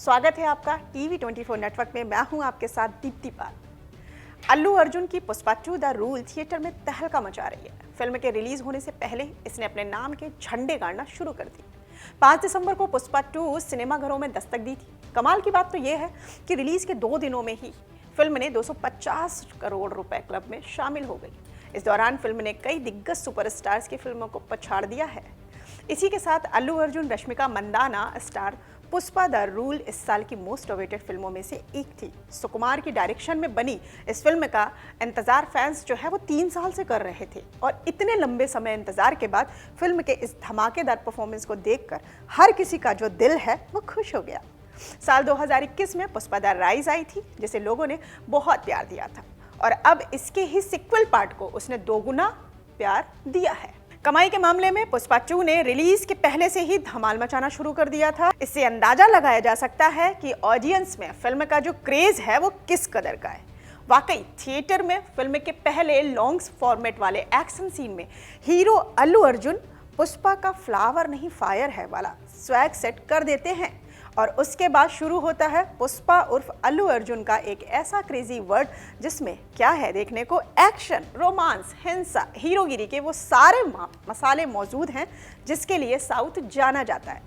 स्वागत है आपका टीवी 24 नेटवर्क में। मैं हूं आपके साथ दीप्ति पाल। अल्लू अर्जुन की पुष्पा 2 द रूल थिएटर में तहलका मचा रही है। फिल्म के रिलीज होने से पहले इसने अपने नाम के झंडे गाड़ना शुरू कर दिए। 5 दिसंबर को पुष्पा 2 सिनेमाघरों में दस्तक दी थी। कमाल की बात तो यह है कि रिलीज के 2 दिनों में ही फिल्म ने 250 करोड़ रुपए क्लब में शामिल हो गई। इस दौरान फिल्म ने कई दिग्गज सुपरस्टार्स की फिल्मों को पछाड़ दिया है। इसी के साथ Allu Arjun Rashmika Mandanna star Pushpa the rule इस साल की मोस्ट अवेटेड फिल्मों में से एक थी। सुकुमार की डायरेक्शन में बनी इस फिल्म का इंतजार फैंस जो है वो 3 साल से कर रहे थे और इतने लंबे समय इंतजार के बाद फिल्म के इस धमाकेदार परफॉर्मेंस को देखकर हर किसी का जो दिल है वो खुश हो गया। साल 2021 में पुष्पा द राइज आई थी जिसे लोगों ने बहुत प्यार दिया था और अब इसके ही सिक्वल पार्ट को उसने दोगुना प्यार दिया है। कमाई के मामले में पुष्पा 2 ने रिलीज के पहले से ही धमाल मचाना शुरू कर दिया था। इससे अंदाजा लगाया जा सकता है कि ऑडियंस में फिल्म का जो क्रेज है वो किस कदर का है। वाकई थिएटर में फिल्म के पहले लॉन्ग फॉर्मेट वाले एक्शन सीन में हीरो अल्लू अर्जुन पुष्पा का फ्लावर नहीं फायर है वाला स्वैग सेट कर देते हैं और उसके बाद शुरू होता है पुष्पा उर्फ अल्लू अर्जुन का एक ऐसा क्रेजी वर्ड जिसमें क्या है देखने को, एक्शन, रोमांस, हिंसा, हीरोगिरी के वो सारे मसाले मौजूद हैं जिसके लिए साउथ जाना जाता है।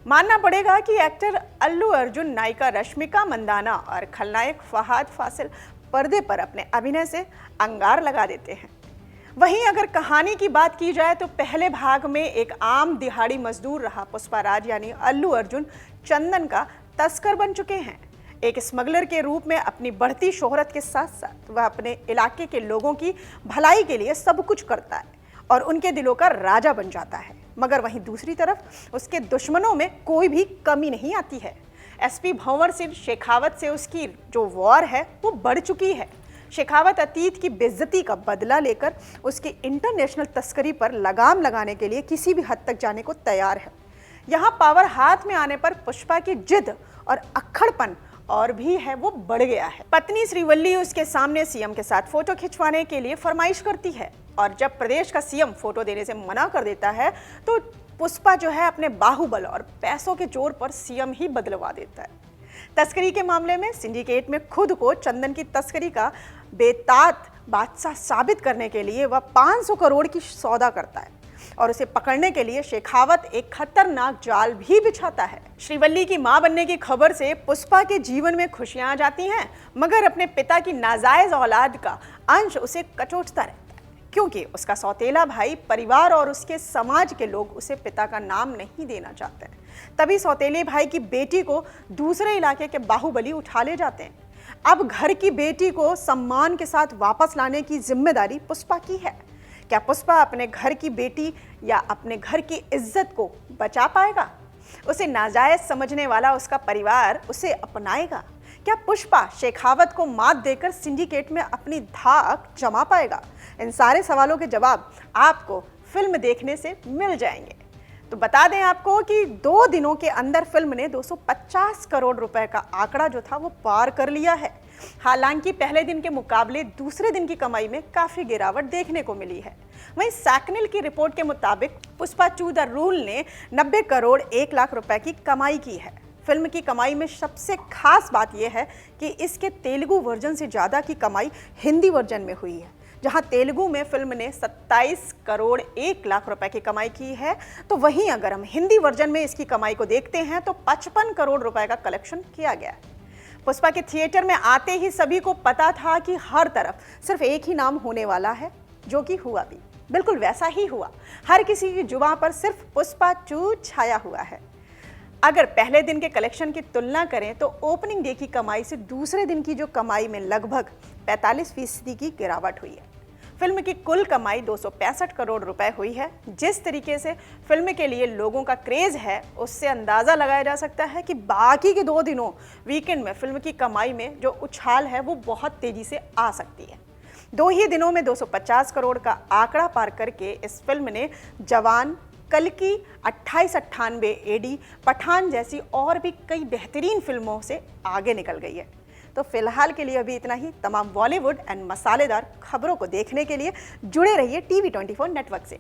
मानना पड़ेगा कि एक्टर अल्लू अर्जुन नायिका रश्मिका मंदाना और खलनायक फहाद फासिल पर्दे पर अपने अभिनय से अंगार लगा देते हैं। वहीं अगर कहानी की बात की जाए तो पहले भाग में एक आम दिहाड़ी मजदूर रहा पुष्पाराज यानी अल्लू अर्जुन चंदन का तस्कर बन चुके हैं। एक स्मगलर के रूप में अपनी बढ़ती शोहरत के साथ साथ वह अपने इलाके के लोगों की भलाई के लिए सब कुछ करता है और उनके दिलों का राजा बन जाता है। मगर वहीं दूसरी तरफ उसके दुश्मनों में कोई भी कमी नहीं आती है। एसपी भंवर सिंह शेखावत से उसकी जो वॉर है वो बढ़ चुकी है। शेखावत अतीत की बेइज्जती का बदला लेकर उसकी इंटरनेशनल तस्करी पर लगाम लगाने के लिए किसी भी हद तक जाने को तैयार है। यहाँ पावर हाथ में आने पर पुष्पा की जिद और अक्खड़पन और भी है वो बढ़ गया है। पत्नी श्रीवल्ली उसके सामने सीएम के साथ फोटो खिंचवाने के लिए फरमाइश करती है और जब प्रदेश का सीएम फोटो देने से मना कर देता है तो पुष्पा जो है अपने बाहुबल और पैसों के जोर पर सीएम ही बदलवा देता है। तस्करी के मामले में सिंडिकेट में खुद को चंदन की तस्करी का बेतात बादशाह साबित करने के लिए वह 500 करोड़ की सौदा करता है और उसे पकड़ने के लिए शेखावत एक खतरनाक जाल भी बिछाता है। श्रीवल्ली की मां बनने की खबर से पुष्पा के जीवन में खुशियां आ जाती हैं, मगर अपने पिता की नाजायज औलाद का अंश उसे कचोटता रहता है क्योंकि उसका सौतेला भाई परिवार और उसके समाज के लोग उसे पिता का नाम नहीं देना चाहते हैं। तभी सौतेले भाई की बेटी को दूसरे इलाके के बाहुबली उठा ले जाते हैं। अब घर की बेटी को सम्मान के साथ वापस लाने की जिम्मेदारी पुष्पा की है। क्या पुष्पा अपने घर की बेटी या अपने घर की इज्जत को बचा पाएगा? उसे नाजायज समझने वाला उसका परिवार उसे अपनाएगा? क्या पुष्पा शेखावत को मात देकर सिंडिकेट में अपनी धाक जमा पाएगा? इन सारे सवालों के जवाब आपको फिल्म देखने से मिल जाएंगे। तो बता दें आपको कि 2 दिनों के अंदर फिल्म ने 250 करोड़ रुपए का आंकड़ा जो था वो पार कर लिया है। हालांकि पहले दिन के मुकाबले दूसरे दिन की कमाई में काफी गिरावट देखने को मिली है। वहीं सैकनिल की रिपोर्ट के मुताबिक पुष्पा 2 द रूल ने 90 करोड़ 1 लाख रुपए की कमाई की है। फिल्म की कमाई में सबसे खास बात यह है कि इसके तेलुगु वर्जन से ज़्यादा की कमाई हिंदी वर्जन में हुई है, जहां तेलुगु में फिल्म ने 27 करोड़ 1 लाख रुपए की कमाई की है। तो वहीं अगर हम हिंदी वर्जन में इसकी कमाई को देखते हैं तो 55 करोड़ रुपए का कलेक्शन किया गया है। पुष्पा के थिएटर में आते ही सभी को पता था कि हर तरफ सिर्फ एक ही नाम होने वाला है, जो कि हुआ भी बिल्कुल वैसा ही हुआ। हर किसी की जुबान पर सिर्फ पुष्पा 2 छाया हुआ है। अगर पहले दिन के कलेक्शन की तुलना करें तो ओपनिंग डे की कमाई से दूसरे दिन की जो कमाई में लगभग 45% की गिरावट हुई है। फिल्म की कुल कमाई 265 करोड़ रुपए हुई है। जिस तरीके से फिल्म के लिए लोगों का क्रेज है उससे अंदाज़ा लगाया जा सकता है कि बाकी के 2 दिनों वीकेंड में फिल्म की कमाई में जो उछाल है वो बहुत तेज़ी से आ सकती है। 2 ही दिनों में 250 करोड़ का आंकड़ा पार करके इस फिल्म ने जवान, कल्कि, 2898 एडी, पठान जैसी और भी कई बेहतरीन फिल्मों से आगे निकल गई है। तो फिलहाल के लिए अभी इतना ही। तमाम बॉलीवुड एंड मसालेदार खबरों को देखने के लिए जुड़े रहिए टीवी 24 नेटवर्क से।